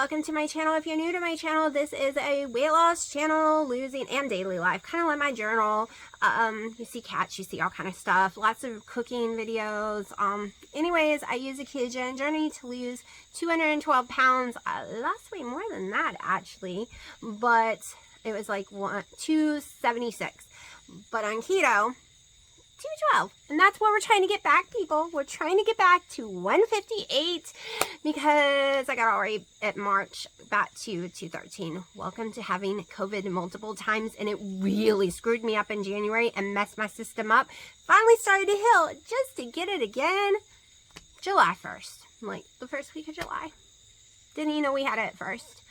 welcome to my channel. If you're new to my channel, this is a weight loss channel, losing and daily life, kind of like my journal. You see cats, you see all kind of stuff, lots of cooking videos. Anyways, I use a ketogenic journey to lose 212 pounds. I lost way more than that actually, but it was like 276. But on keto, 212, and that's what we're trying to get back, people. We're trying to get back to 158 because I got already at March back to 213. Welcome to having COVID multiple times, and it really screwed me up in January and messed my system up. Finally started to heal just to get it again July 1st, like the first week of July. Didn't even know we had it at first.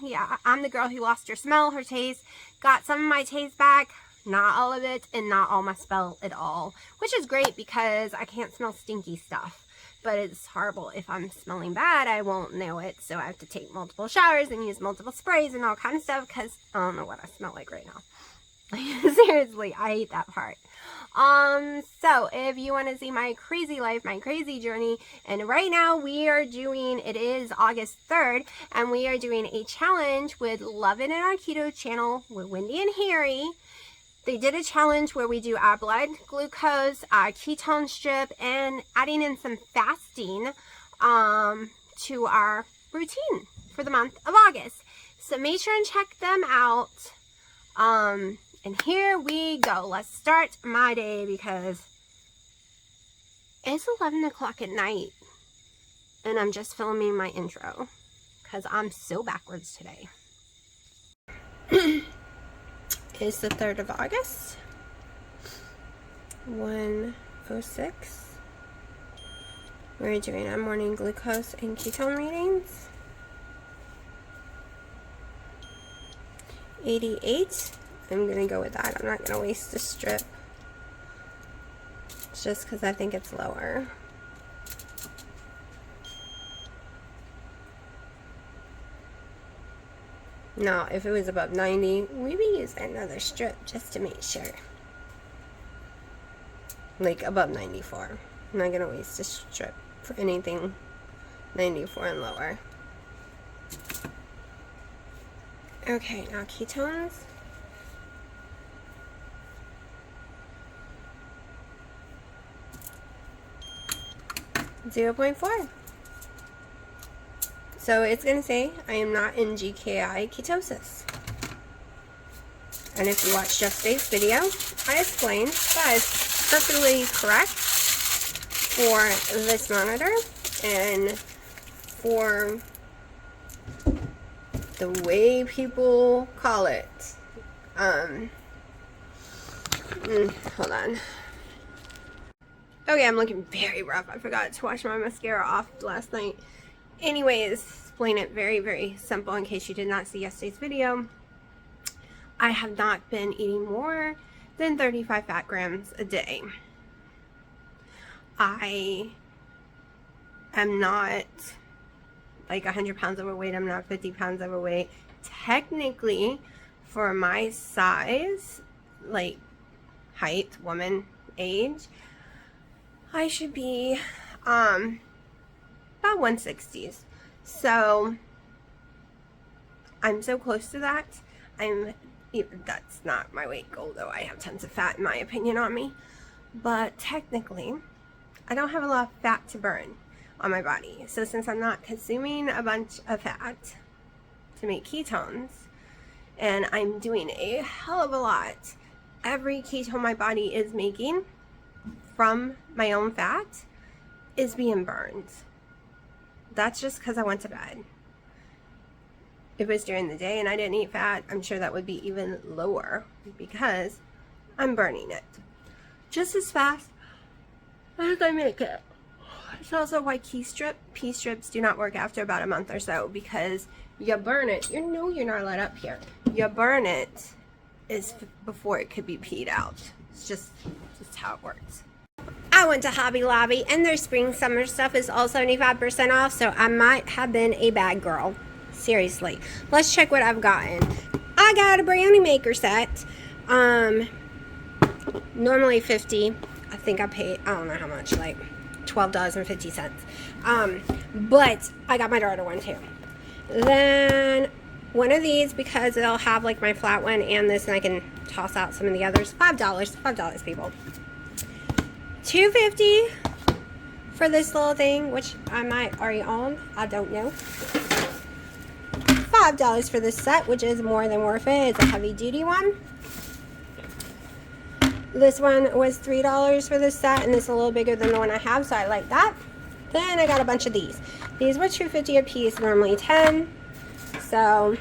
Yeah, I'm the girl who lost her smell, her taste, got some of my taste back. Not all of it, and not all my smell at all, which is great because I can't smell stinky stuff. But it's horrible. If I'm smelling bad, I won't know it, so I have to take multiple showers and use multiple sprays and all kind of stuff because I don't know what I smell like right now. Seriously, I hate that part. So if you want to see my crazy life, my crazy journey, and right now we are doing, it is August 3rd, and we are doing a challenge with It On Keto channel with Wendy and Harry. They did a challenge where we do our blood glucose, our ketone strip, and adding in some fasting to our routine for the month of August. So make sure and check them out. And here we go. Let's start my day because it's 11 o'clock at night and I'm just filming my intro because I'm so backwards today. It's the 3rd of August, 1:06. We're doing our morning glucose and ketone readings. 88. I'm going to go with that. I'm not going to waste the strip just because I think it's lower. No, if it was above 90, we'd be using another strip just to make sure. Like above 94. I'm not going to waste a strip for anything 94 and lower. Okay, now ketones. .4. So it's going to say I am not in GKI ketosis. And if you watch yesterday's video, I explained that is perfectly correct for this monitor and for the way people call it. Hold on. Okay, I'm looking very rough. I forgot to wash my mascara off last night. Anyways, explain it very, very simple in case you did not see yesterday's video. I have not been eating more than 35 fat grams a day. I am not like 100 pounds overweight. I'm not 50 pounds overweight. Technically, for my size, like height, woman, age, I should be about 160s. So I'm so close to that. That's not my weight goal though. I have tons of fat in my opinion on me, but technically I don't have a lot of fat to burn on my body. So since I'm not consuming a bunch of fat to make ketones, and I'm doing a hell of a lot, every ketone my body is making from my own fat is being burned. That's just because I went to bed. If it was during the day and I didn't eat fat, I'm sure that would be even lower because I'm burning it just as fast as I make it. It's also why pea strips do not work after about a month or so, because you burn it. You know you're not let up here. You burn it is before it could be peed out. It's just how it works. I went to Hobby Lobby and their spring summer stuff is all 75% off, so I might have been a bad girl. Seriously. Let's check what I've gotten. I got a brownie maker set. Normally $50. I think I paid, I don't know how much, like $12.50. But I got my daughter one too. Then one of these, because it'll have like my flat one and this, and I can toss out some of the others. $5 people. $2.50 for this little thing, which I might already own. I don't know. $5 for this set, which is more than worth it. It's a heavy duty one. This one was $3 for this set, and this is a little bigger than the one I have, so I like that. Then I got a bunch of these. These were $2.50 a piece, normally $10. So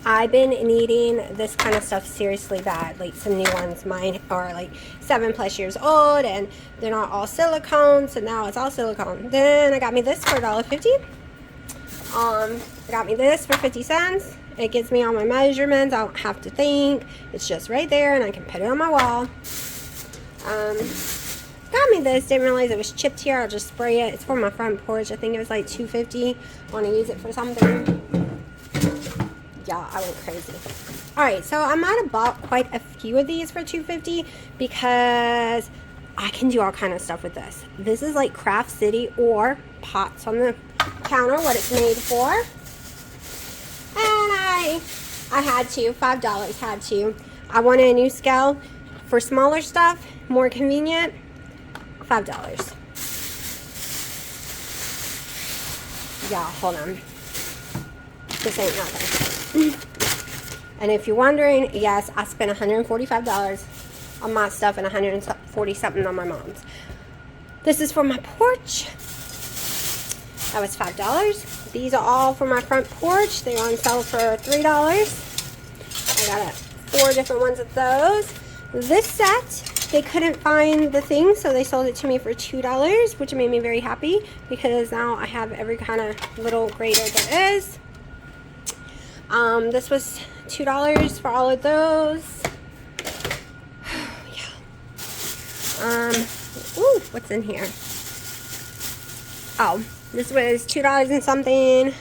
I've been needing this kind of stuff seriously bad. Like some new ones, mine are like 7+ years old, and they're not all silicone, so now it's all silicone. Then I got me this for $1.50. I got me this for 50 cents. It gives me all my measurements. I don't have to think. It's just right there, and I can put it on my wall. Got me this. Didn't realize it was chipped here. I'll just spray it. It's for my front porch. I think it was like $2.50. Want to use it for something? Yeah, I went crazy. Alright, so I might have bought quite a few of these for $2.50 because I can do all kind of stuff with this. This is like Craft City or pots on the counter, what it's made for. And I had to, $5 had to. I wanted a new scale for smaller stuff, more convenient, $5. Yeah, hold on. This ain't nothing. And if you're wondering, yes, I spent $145 on my stuff and $140 something on my mom's. This is for my porch. That was $5. These are all for my front porch. They're on sale for $3. I got 4 different ones of those. This set, they couldn't find the thing, so they sold it to me for $2, which made me very happy because now I have every kind of little grater there is. This was $2 for all of those. Yeah. Ooh, what's in here? Oh, this was $2 and something.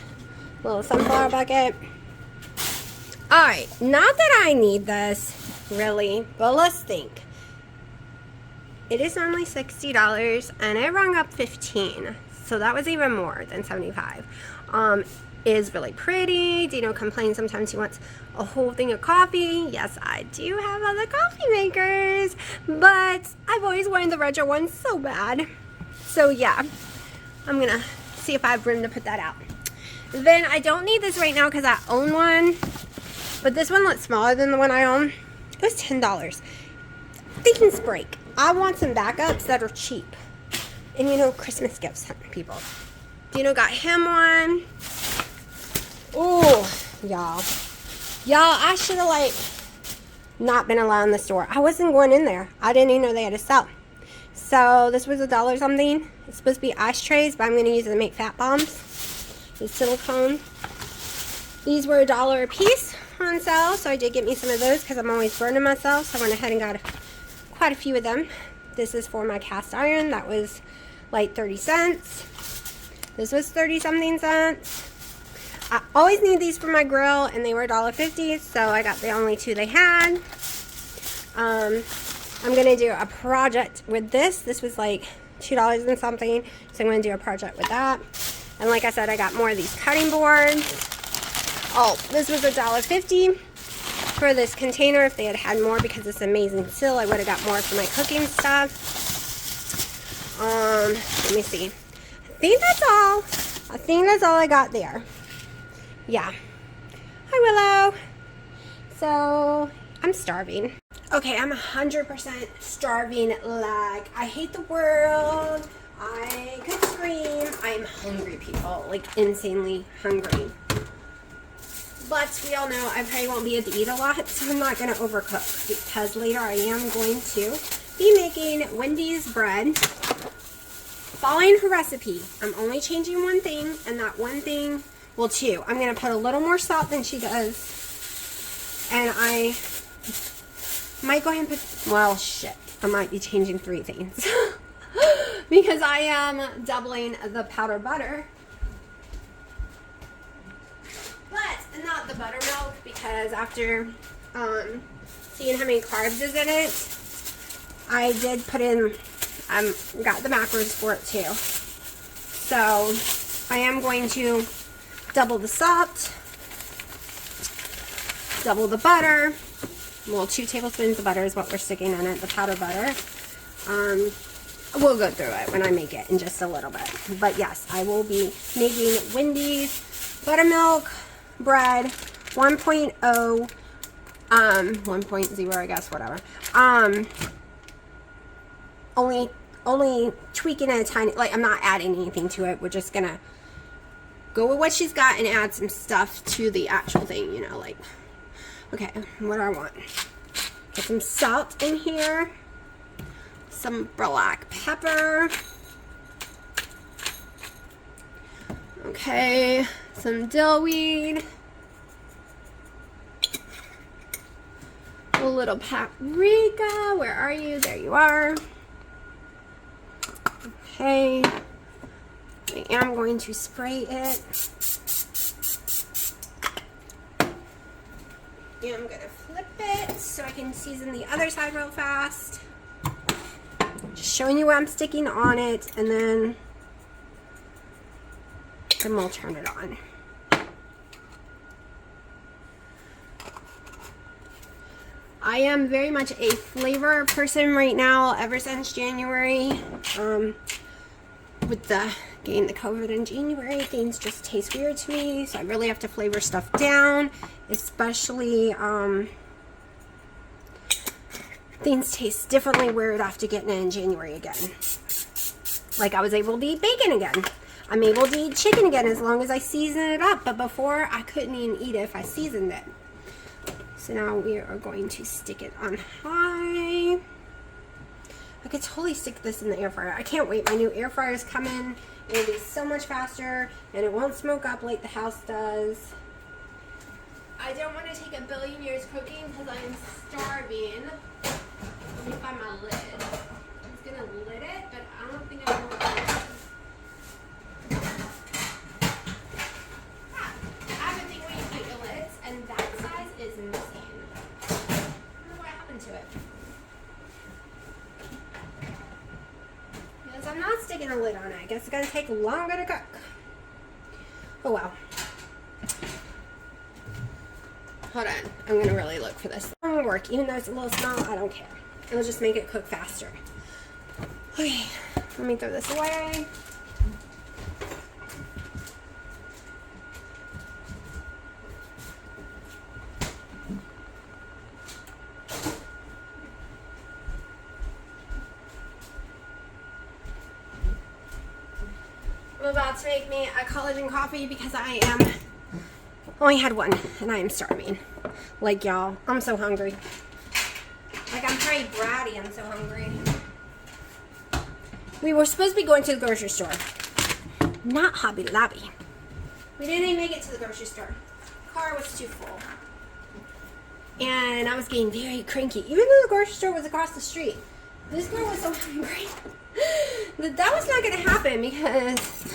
Little sunflower bucket. Alright, not that I need this, really, but let's think. It is normally $60, and it rung up $15, so that was even more than $75. Is really pretty. Dino complains sometimes he wants a whole thing of coffee. Yes, I do have other coffee makers, but I've always wanted the retro one so bad. So yeah, I'm gonna see if I have room to put that out. Then I don't need this right now because I own one, but this one looks smaller than the one I own. It was $10. Things break. I want some backups that are cheap. And you know, Christmas gifts, people. Dino got him one. Oh, y'all. I should have, like, not been allowed in the store. I wasn't going in there. I didn't even know they had a sell. So, this was $1 something. It's supposed to be ashtrays, but I'm going to use it to make fat bombs. It's silicone. These were $1 a piece on sale, so I did get me some of those because I'm always burning myself. So, I went ahead and got quite a few of them. This is for my cast iron. That was, like, 30 cents. This was 30-something cents. I always need these for my grill, and they were $1.50, so I got the only 2 they had. I'm going to do a project with this. This was like $2 and something, so I'm going to do a project with that. And like I said, I got more of these cutting boards. Oh, this was $1.50 for this container. If they had had more, because it's amazing still, I would have got more for my cooking stuff. Let me see. I think that's all. I think that's all I got there. Yeah. Hi, Willow. So, I'm starving. Okay, I'm 100% starving. Like, I hate the world. I could scream. I'm hungry, people. Like, insanely hungry. But we all know I probably won't be able to eat a lot, so I'm not going to overcook. Because later I am going to be making Wendy's bread. Following her recipe. I'm only changing one thing, and that one thing... Well, 2. I'm going to put a little more salt than she does. And I might go ahead and put... Well, shit. I might be changing 3 things. Because I am doubling the powdered butter. But not the buttermilk. Because after seeing how many carbs is in it, I did put in got the macros for it too. So I am going to double the salt, double the butter. Well, 2 tablespoons of butter is what we're sticking in it, the powdered butter. We'll go through it when I make it in just a little bit. But yes, I will be making Wendy's buttermilk bread 1.0, 1.0, I guess, whatever. Only tweaking it a tiny, like, I'm not adding anything to it. We're just gonna go with what she's got and add some stuff to the actual thing, you know, like, okay, what do I want? Get some salt in here, some black pepper, okay, some dill weed, a little paprika. Where are you? There you are. Okay, I am going to spray it. And I'm going to flip it so I can season the other side real fast. Just showing you where I'm sticking on it, and then we'll turn it on. I am very much a flavor person right now, ever since January. With getting the COVID in January, things just taste weird to me, so I really have to flavor stuff down, especially things taste differently weird after getting it in January again. Like, I was able to eat bacon again. I'm able to eat chicken again as long as I season it up, but before I couldn't even eat it if I seasoned it. So now we are going to stick it on high. I could totally stick this in the air fryer. I can't wait. My new air fryer is coming. It'll be so much faster, and it won't smoke up like the house does. I don't want to take 1,000,000,000 years cooking because I'm starving. Let me find my lid. I was going to lid it, but I don't think I'm going to lid it. I have a thing where you put your lids, and that size is missing. I don't know what happened to it. I'm not sticking a lid on it. I guess it's going to take longer to cook. Oh well. Hold on. I'm going to really look for this. It's going to work. Even though it's a little small, I don't care. It'll just make it cook faster. Okay. Let me throw this away. I'm about to make me a collagen coffee because I only had one and I am starving. Like, y'all, I'm so hungry. Like, I'm pretty bratty. I'm so hungry. We were supposed to be going to the grocery store, not Hobby Lobby. We didn't even make it to the grocery store. The car was too full. And I was getting very cranky, even though the grocery store was across the street. This girl was so hungry. That was not going to happen because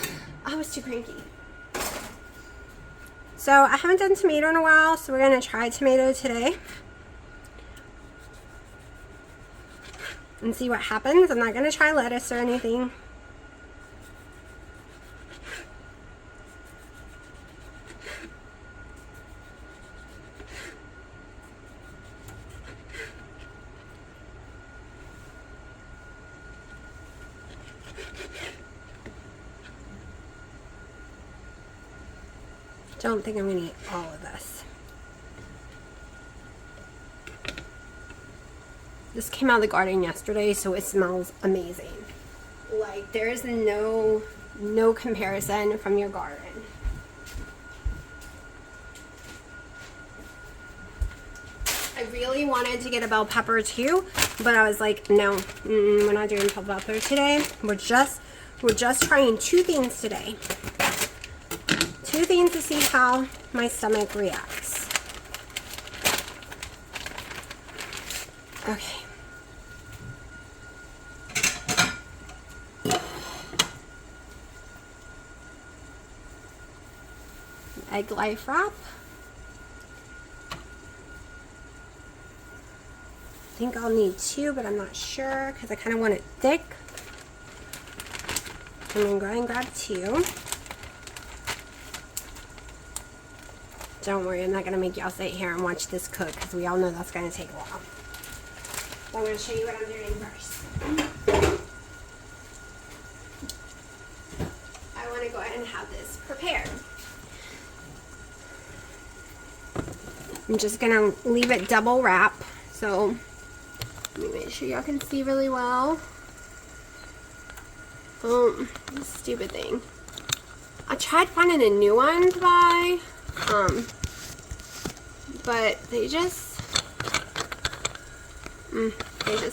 I was too cranky. So I haven't done tomato in a while, so we're going to try tomato today and see what happens. I'm not going to try lettuce or anything. Don't think I'm going to eat all of this. This came out of the garden yesterday, so it smells amazing. Like, there is no comparison from your garden. I really wanted to get a bell pepper too, but I was like, no, we're not doing bell pepper today. We're just trying 2 things today. 2 things to see how my stomach reacts. Okay. Egg life wrap. I think I'll need 2, but I'm not sure because I kind of want it thick. I'm gonna go ahead and grab 2. Don't worry, I'm not gonna make y'all sit here and watch this cook because we all know that's gonna take a while. So I'm gonna show you what I'm doing first. I wanna go ahead and have this prepared. I'm just gonna leave it double wrap. So let me make sure y'all can see really well. This stupid thing. I tried finding a new one to buy, but they just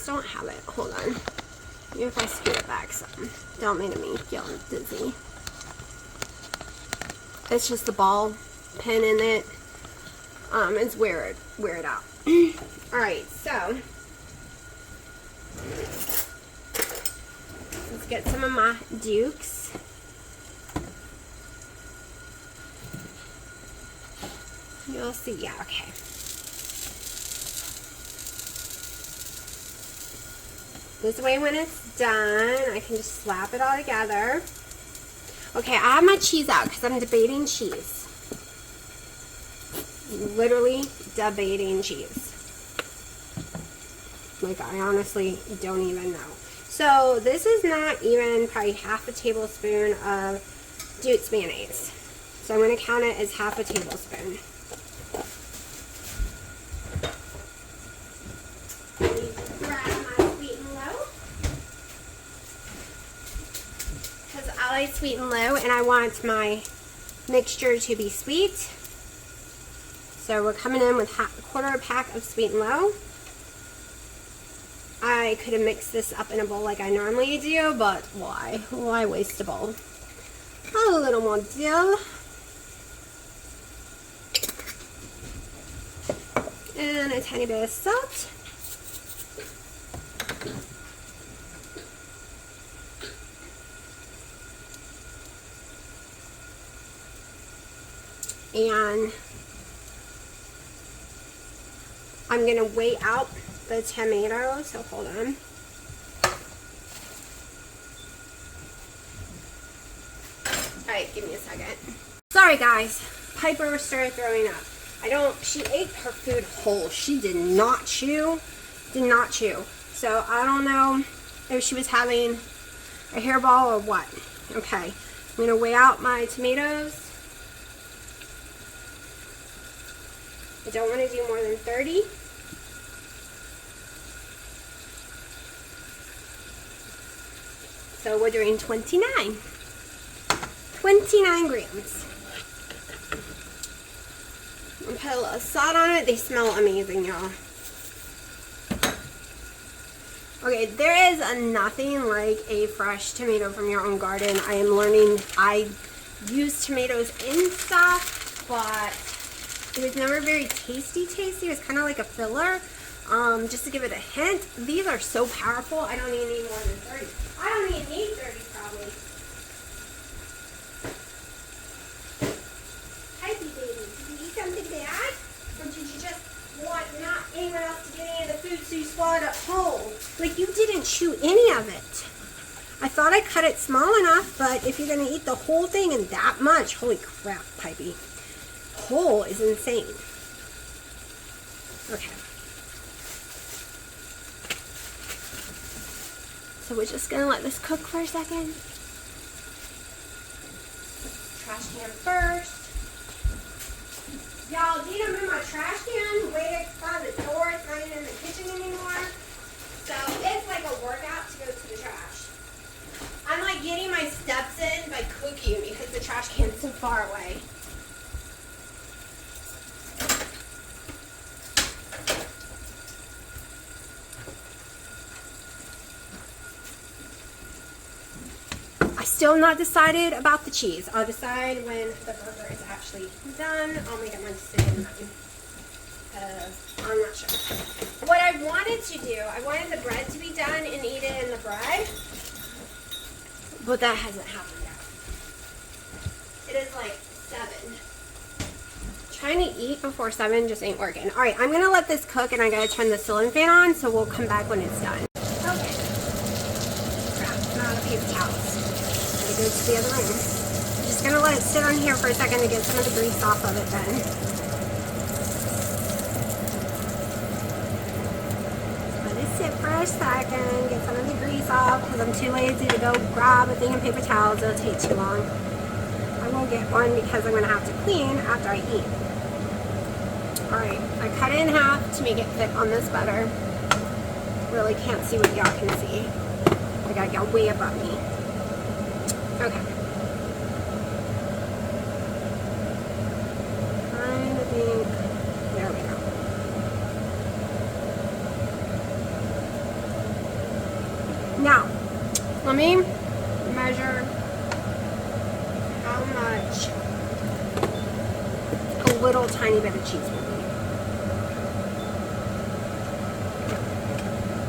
don't have it. Hold on. Maybe if I scoot it back some. Don't make me feel dizzy. It's just the ball pin in it. It's wear it out. Alright, so let's get some of my dukes. You'll see, yeah, okay. This way when it's done, I can just slap it all together. Okay, I have my cheese out because I'm debating cheese. Literally debating cheese. Like, I honestly don't even know. So this is not even probably half a tablespoon of Duke's mayonnaise. So I'm going to count it as half a tablespoon. Grab my sweet and low. Because I like sweet and low and I want my mixture to be sweet. So we're coming in with a quarter pack of sweet and low. I could have mixed this up in a bowl like I normally do, but why? Why waste a bowl? A little more dill. And a tiny bit of salt. And I'm going to weigh out the tomatoes, so hold on. Alright, give me a second. Sorry guys, Piper started throwing up. She ate her food whole. She did not chew. So I don't know if she was having a hairball or what. Okay, I'm going to weigh out my tomatoes. I don't want to do more than 30. So we're doing 29. 29 grams. I'll put a little salt on it. They smell amazing, y'all. Okay, there is nothing like a fresh tomato from your own garden. I am learning. I use tomatoes in stuff, but it was never very tasty. It was kind of like a filler. Just to give it a hint, these are so powerful. I don't even need more than 30. I don't even need 30 probably. Pipey baby, did you eat something bad? Or did you just want not anyone else to get any of the food so you swallowed it whole? Like, you didn't chew any of it. I thought I cut it small enough, but if you're going to eat the whole thing and that much, holy crap, Pipey. Whole is insane. Okay. So we're just going to let this cook for a second. Trash can first. Y'all, need to move my trash can way in front of the door. It's not even in the kitchen anymore. So it's like a workout to go to the trash. I'm like getting my steps in by cooking because the trash can's so far away. Still not decided about the cheese. I'll decide when the burger is actually done. I'll make up my decision then. I'm not sure. What I wanted to do, I wanted the bread to be done and eat it in the bread. But that hasn't happened yet. It is like 7. Trying to eat before 7 just ain't working. Alright, I'm going to let this cook and I got to turn the ceiling fan on, so we'll come back when it's done. Okay. Crap, I'm out of paper towels. go to the other room. I'm just gonna let it sit on here for a second to get some of the grease off of it then. Let it sit for a second, get some of the grease off, because I'm too lazy to go grab a thing of paper towels. It'll take too long. I will get one because I'm gonna have to clean after I eat. Alright, I cut it in half to make it fit on this butter. Really can't see what y'all can see. I gotta get way above me. Okay. Trying to think. There we go. Now, let me measure how much a little tiny bit of cheese will be.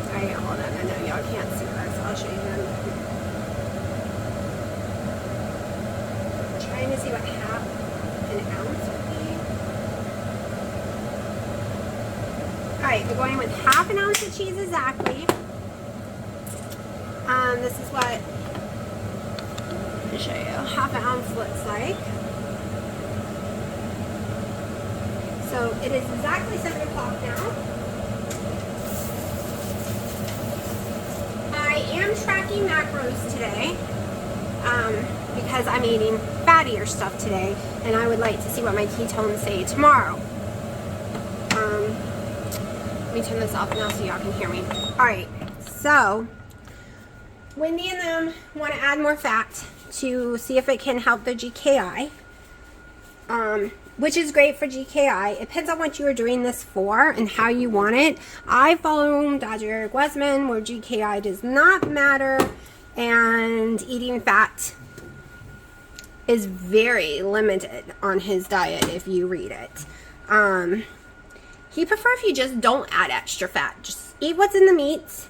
Alright, hold on. I know y'all can't see this. I'll show you then. I'm trying to see what half an ounce would be. Alright, we're going with half an ounce of cheese exactly. This is what, let me show you, half an ounce looks like. So it is exactly 7 o'clock now. I am tracking macros today because I'm eating fattier stuff today, and I would like to see what my ketones say tomorrow. Let me turn this off now so y'all can hear me. Alright, so Wendy and them want to add more fat to see if it can help the GKI, which is great for GKI. It depends on what you are doing this for and how you want it. I follow Dr. Eric Westman, where GKI does not matter, and eating fat is very limited on his diet if you read it. He prefers if you just don't add extra fat. Just eat what's in the meats.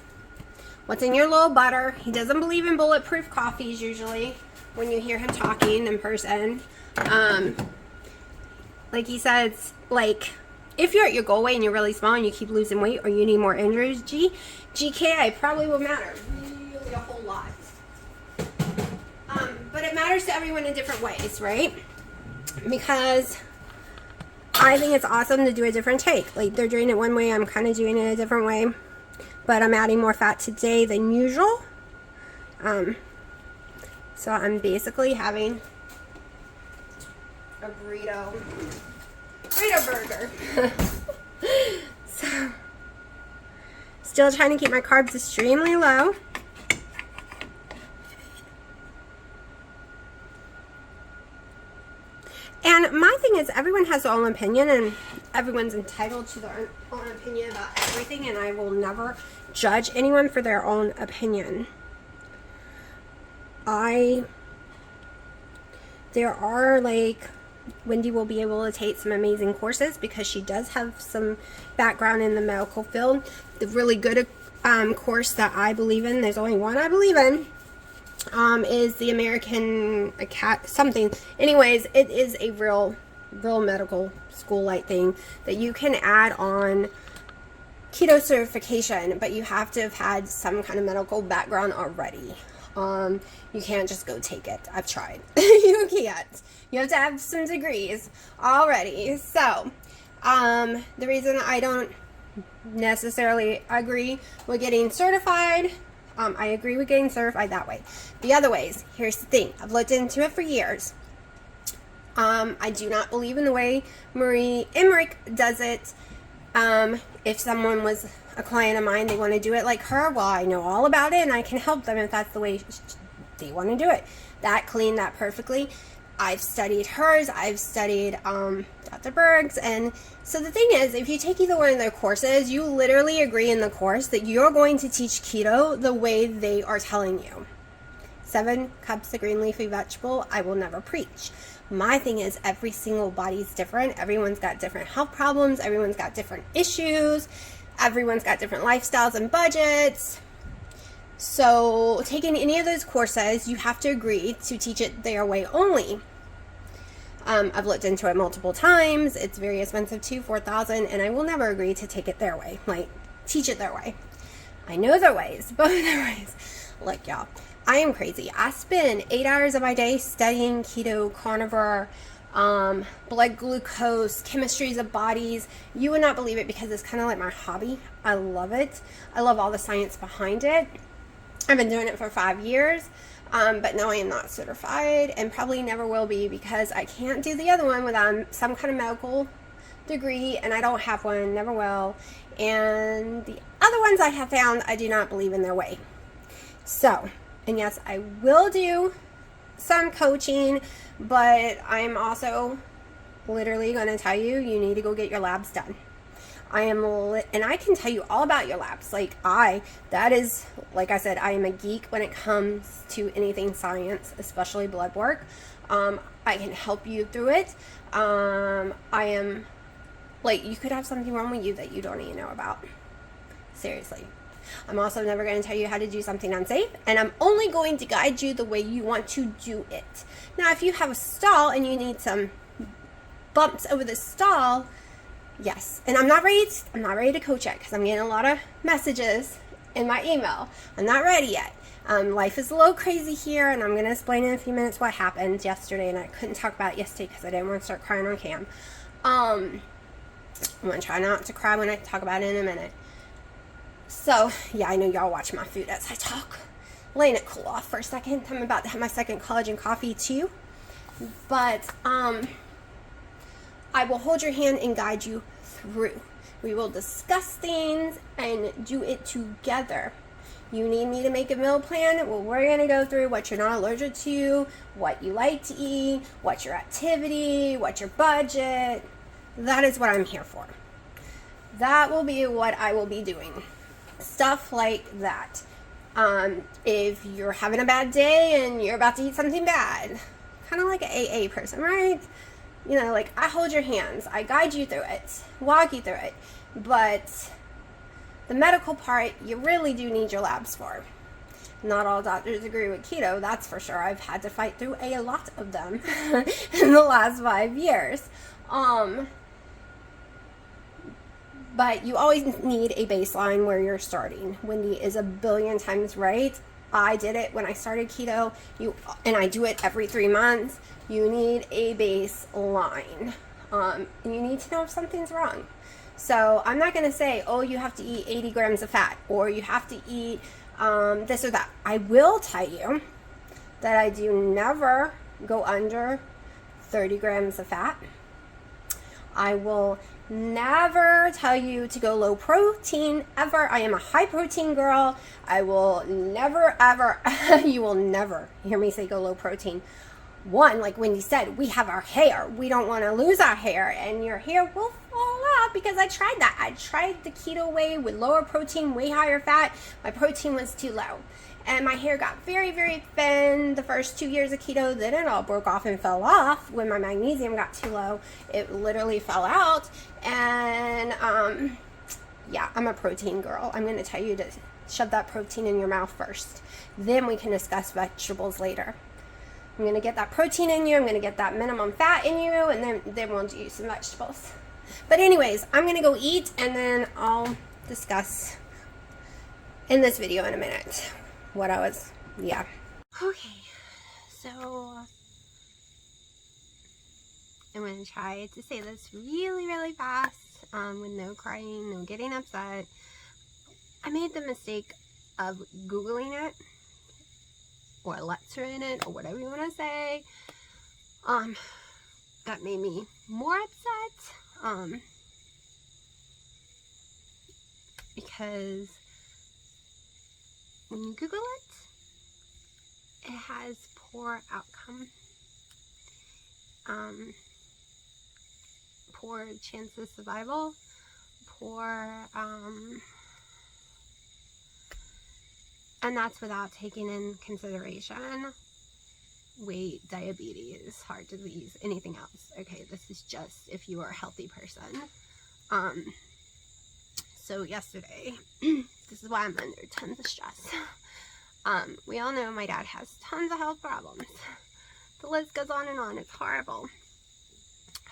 What's in your little butter. He doesn't believe in bulletproof coffees usually when you hear him talking in person. Like he says, like, if you're at your goal weight and you're really small and you keep losing weight or you need more energy, GKI probably will matter really a whole lot. But it matters to everyone in different ways, right? Because I think it's awesome to do a different take. Like, they're doing it one way, I'm kind of doing it a different way. But I'm adding more fat today than usual. So I'm basically having a burrito burger. So, still trying to keep my carbs extremely low. And my thing is, everyone has their own opinion, and everyone's entitled to their own opinion about everything, and I will never judge anyone for their own opinion. There are, like, Wendy will be able to take some amazing courses because she does have some background in the medical field. The really good course that I believe in, there's only one I believe in, is the American something. Anyways, it is a real medical school-like thing that you can add on keto certification, but you have to have had some kind of medical background already. You can't just go take it. I've tried. You can't. You have to have some degrees already. So, the reason I don't necessarily agree with getting certified, I agree with getting certified that way. The other ways, here's the thing. I've looked into it for years. I do not believe in the way Marie Emmerich does it. If someone was a client of mine, they want to do it like her, well, I know all about it and I can help them if that's the way they want to do it. That clean, that perfectly. I've studied hers, I've studied Dr. Berg's, and so the thing is, if you take either one of their courses, you literally agree in the course that you're going to teach keto the way they are telling you. 7 cups of green leafy vegetable, I will never preach. My thing is, every single body's different. Everyone's got different health problems. Everyone's got different issues. Everyone's got different lifestyles and budgets. So taking any of those courses, you have to agree to teach it their way only. I've looked into it multiple times. It's very expensive too, $4,000, and I will never agree to take it their way. Like, teach it their way. I know their ways, both their ways. Look, y'all. I am crazy. I spend 8 hours of my day studying keto, carnivore, blood glucose, chemistries of bodies. You would not believe it because it's kind of like my hobby. I love it. I love all the science behind it. I've been doing it for 5 years, but now I am not certified and probably never will be because I can't do the other one without some kind of medical degree, and I don't have one, never will. And the other ones I have found, I do not believe in their way. So, and yes, I will do some coaching, but I'm also literally going to tell you, you need to go get your labs done. And I can tell you all about your labs. Like I am a geek when it comes to anything science, especially blood work. I can help you through it. I am, like, you could have something wrong with you that you don't even know about. Seriously. I'm also never going to tell you how to do something unsafe, and I'm only going to guide you the way you want to do it. Now, if you have a stall and you need some bumps over the stall, yes. And I'm not ready to coach yet because I'm getting a lot of messages in my email. I'm not ready yet. Life is a little crazy here, and I'm going to explain in a few minutes what happened yesterday, and I couldn't talk about it yesterday because I didn't want to start crying on cam. I'm going to try not to cry when I talk about it in a minute. So, yeah, I know y'all watch my food as I talk. Letting it cool off for a second. I'm about to have my second collagen coffee too. But, I will hold your hand and guide you through. We will discuss things and do it together. You need me to make a meal plan? Well, we're going to go through what you're not allergic to, what you like to eat, what's your activity, what's your budget. That is what I'm here for. That will be what I will be doing. Stuff like that. If you're having a bad day and you're about to eat something bad, kind of like an AA person, right? You know, like I hold your hands, I guide you through it, walk you through it, but the medical part, you really do need your labs for. Not all doctors agree with keto, that's for sure. I've had to fight through a lot of them in the last 5 years. But you always need a baseline where you're starting. Wendy is a billion times right. I did it when I started keto, and I do it every 3 months. You need a baseline. And you need to know if something's wrong. So I'm not going to say, oh, you have to eat 80 grams of fat, or you have to eat this or that. I will tell you that I do never go under 30 grams of fat. I will never tell you to go low protein ever. I am a high protein girl. I will never ever, you will never hear me say go low protein. One, like Wendy said, we have our hair. We don't want to lose our hair, and your hair will fall out because I tried that. I tried the keto way with lower protein, way higher fat. My protein was too low. And my hair got very, very thin the first 2 years of keto. Then it all broke off and fell off when my magnesium got too low. It literally fell out. And, yeah, I'm a protein girl. I'm going to tell you to shove that protein in your mouth first. Then we can discuss vegetables later. I'm going to get that protein in you. I'm going to get that minimum fat in you. And then we'll do some vegetables. But anyways, I'm going to go eat. And then I'll discuss in this video in a minute. Yeah. Okay, so I'm going to try to say this really, really fast, with no crying, no getting upset. I made the mistake of Googling it, or lecturing it, or whatever you want to say. That made me more upset, because when you Google it, it has poor outcome, poor chance of survival, poor, and that's without taking in consideration weight, diabetes, heart disease, anything else. Okay, this is just if you are a healthy person. So yesterday, this is why I'm under tons of stress. We all know my dad has tons of health problems. The list goes on and on. It's horrible.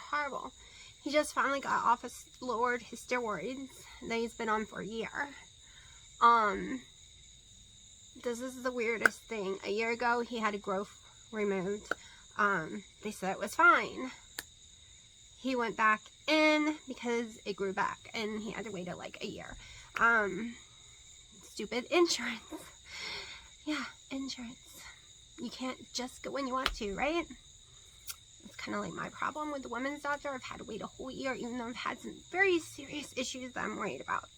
Horrible. He just finally got off lowered his steroids that he's been on for a year. this is the weirdest thing. A year ago, he had a growth removed. They said it was fine. He went back in because it grew back, and he had to wait like a year. Stupid insurance. Yeah, insurance. You can't just go when you want to, right? It's kind of like my problem with the women's doctor. I've had to wait a whole year, even though I've had some very serious issues that I'm worried about.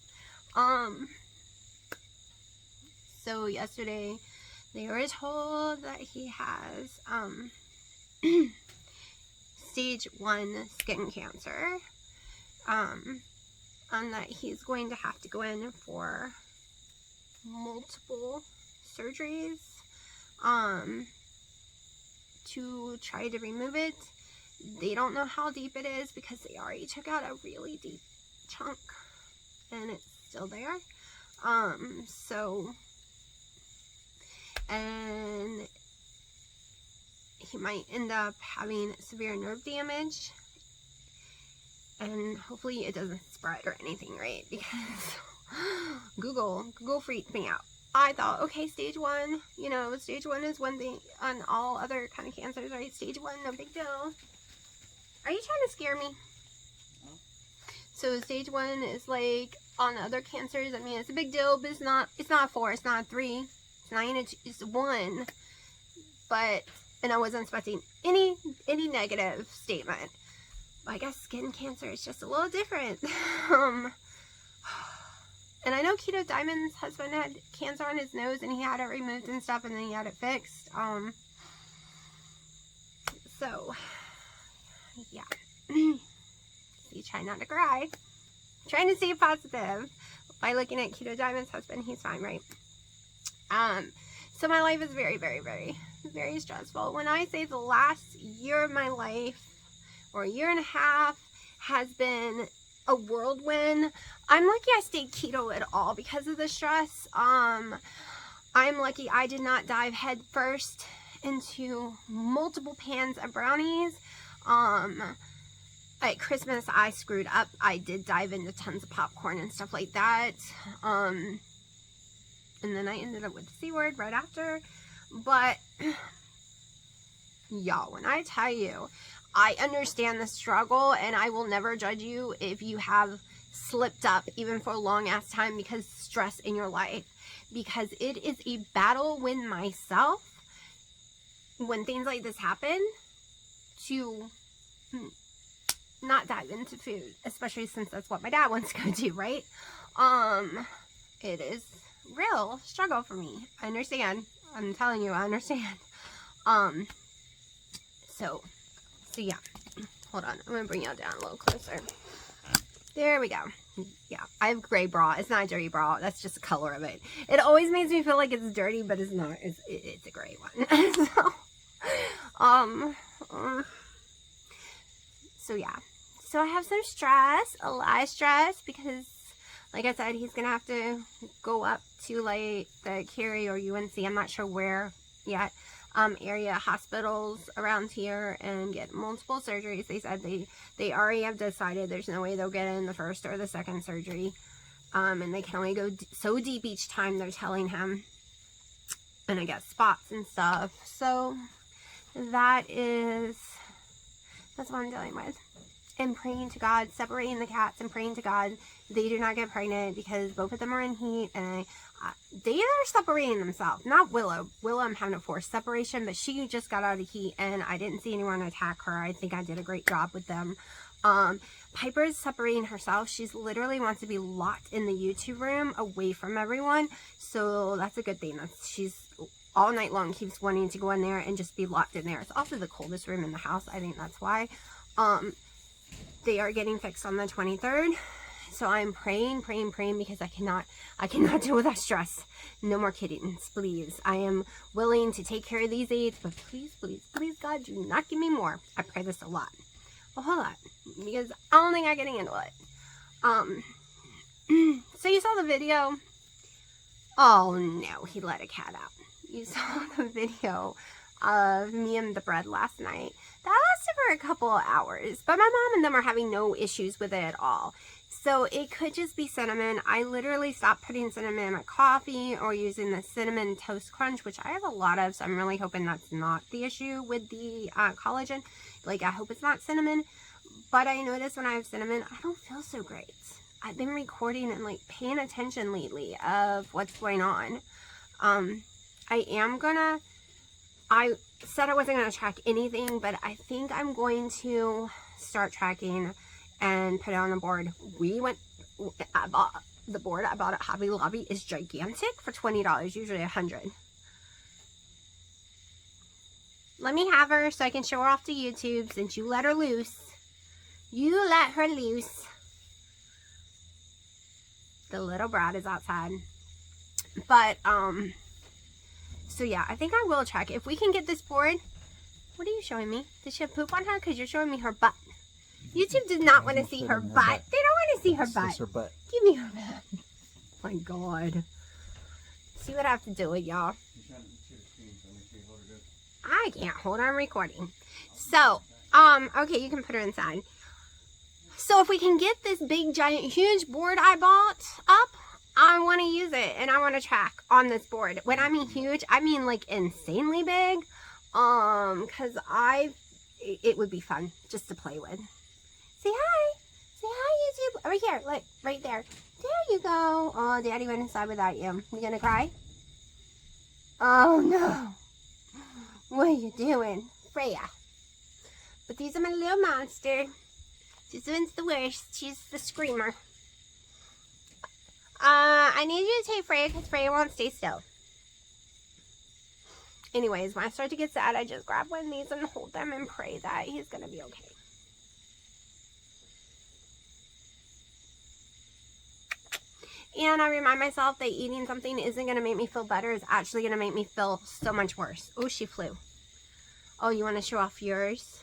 So yesterday, they were told that he has stage 1 skin cancer, and that he's going to have to go in for multiple surgeries to try to remove it. They don't know how deep it is because they already took out a really deep chunk and it's still there. And he might end up having severe nerve damage, and hopefully it doesn't spread or anything, right? Because Google freaked me out. I thought, okay, stage 1, you know, stage 1 is one thing on all other kind of cancers, right? Stage 1, no big deal. Are you trying to scare me? No. So stage 1 is like on other cancers. I mean, it's a big deal, but it's not 4, it's not 3, it's 9, it's 1. But, and I wasn't expecting any negative statement. But I guess skin cancer is just a little different. And I know Keto Diamond's husband had cancer on his nose and he had it removed and stuff, and then he had it fixed. So, yeah. You try not to cry. Trying to stay positive. By looking at Keto Diamond's husband, he's fine, right? So my life is very, very, very, very stressful. When I say the last year of my life, or a year and a half, has been a whirlwind. I'm lucky I stayed keto at all because of the stress. I'm lucky I did not dive head first into multiple pans of brownies. At Christmas I screwed up. I did dive into tons of popcorn and stuff like that. And then I ended up with the C word right after. But y'all, when I tell you, I understand the struggle, and I will never judge you if you have slipped up even for a long ass time because stress in your life, because it is a battle with myself when things like this happen to not dive into food, especially since that's what my dad wants to go do, right? It is real struggle for me. I understand. I'm telling you, I understand. So yeah, hold on, I'm gonna bring y'all down a little closer. There we go. Yeah, I have gray bra. It's not a dirty bra, that's just the color of it. It always makes me feel like it's dirty, but it's not. It's a gray one. So yeah, so I have some stress, a lot of stress, because like I said, he's gonna have to go up to like the Cary or UNC, I'm not sure where yet, area hospitals around here and get multiple surgeries. They said they already have decided there's no way they'll get in the first or the second surgery, and they can only go so deep each time, they're telling him, and I guess spots and stuff. So that's what I'm dealing with, and praying to God, separating the cats and praying to God they do not get pregnant, because both of them are in heat, and they are separating themselves. Not Willow. I'm having a forced separation, but she just got out of heat, and I didn't see anyone attack her. I think I did a great job with them. Piper's separating herself. She's literally wants to be locked in the YouTube room away from everyone, so that's a good thing. She's all night long keeps wanting to go in there and just be locked in there. It's also the coldest room in the house. I think that's why. They are getting fixed on the 23rd. So I'm praying because I cannot deal with that stress. No more kittens, please. I am willing to take care of these AIDS, but please, God, do not give me more. I pray this a lot. A whole lot. Because I don't think I can handle it. So you saw the video. Oh no, he let a cat out. You saw the video of me and the bread last night. That lasted for a couple of hours, but my mom and them are having no issues with it at all. So it could just be cinnamon. I literally stopped putting cinnamon in my coffee or using the cinnamon toast crunch, which I have a lot of, so I'm really hoping that's not the issue with the collagen. Like, I hope it's not cinnamon. But I notice when I have cinnamon, I don't feel so great. I've been recording and like paying attention lately of what's going on. I said I wasn't going to track anything, but I think I'm going to start tracking and put it on the board. I bought the board I bought at Hobby Lobby is gigantic for $20, usually $100. Let me have her so I can show her off to YouTube since you let her loose. You let her loose. The little brat is outside. But, so yeah, I think I will track. If we can get this board, what are you showing me? Does she have poop on her? Because you're showing me her butt. YouTube does not want to see her butt. They don't want to see her butt. Her butt. Give me her butt. Oh my God. See what I have to do with y'all. I can't hold on recording. So, okay, you can put her inside. So if we can get this big, giant, huge board I bought up, I want to use it and I want to track on this board. When I mean huge, I mean like insanely big. Cause it would be fun just to play with. Say hi. Say hi, YouTube. Over here. Look, right there. There you go. Oh, Daddy went inside without you. You gonna cry? Oh, no. What are you doing? Freya. But these are my little monster. This one's the worst. She's the screamer. I need you to take Freya because Freya won't stay still. Anyways, when I start to get sad, I just grab one of these and hold them and pray that he's going to be okay. And I remind myself that eating something isn't going to make me feel better. It's actually going to make me feel so much worse. Oh, she flew. Oh, you want to show off yours?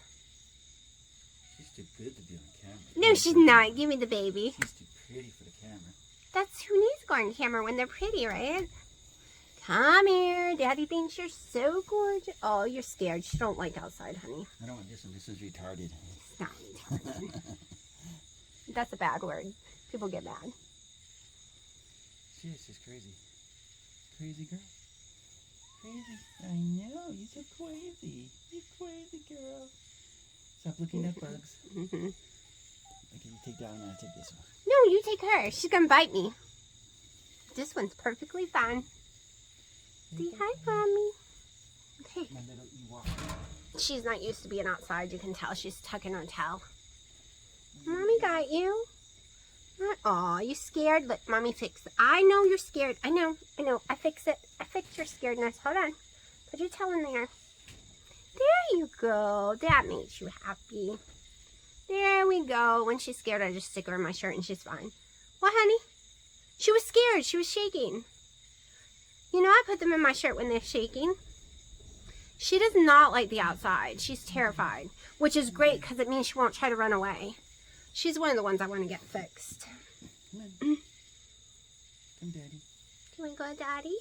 She's too good to be on camera. No, she's not. Give me the baby. She's too pretty for the camera. That's who needs to go on camera when they're pretty, right? Come here. Daddy thinks you're so gorgeous. Oh, you're scared. She don't like outside, honey. I don't want this one. This is retarded. It's not retarded. That's a bad word. People get mad. She's crazy. Crazy girl. Crazy. I know. You're so crazy. You're crazy, girl. Stop looking at bugs. Okay, you take that one and I'll take this one. No, you take her. She's going to bite me. This one's perfectly fine. Say hi, Mommy. Okay. My little Ewok. She's not used to being outside. You can tell she's tucking her tail. Mommy got you. Aw, you scared? Look, Mommy fixed it. I know you're scared. I know. I fix it. I fixed your scaredness. Hold on. Put your tail in there. There you go. That makes you happy. There we go. When she's scared, I just stick her in my shirt and she's fine. What, honey? She was scared. She was shaking. You know, I put them in my shirt when they're shaking. She does not like the outside. She's terrified, which is great because it means she won't try to run away. She's one of the ones I want to get fixed. Come on. Come, Daddy. Do you want to go, Daddy?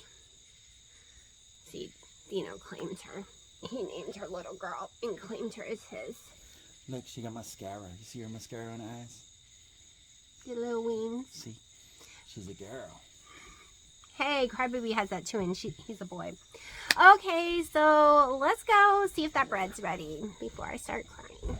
See, Dino claimed her. He named her little girl and claimed her as his. Look, she got mascara. You see her mascara on her eyes? The little wings. See? She's a girl. Hey, Crybaby has that too, and he's a boy. Okay, so let's go see if that bread's ready before I start crying.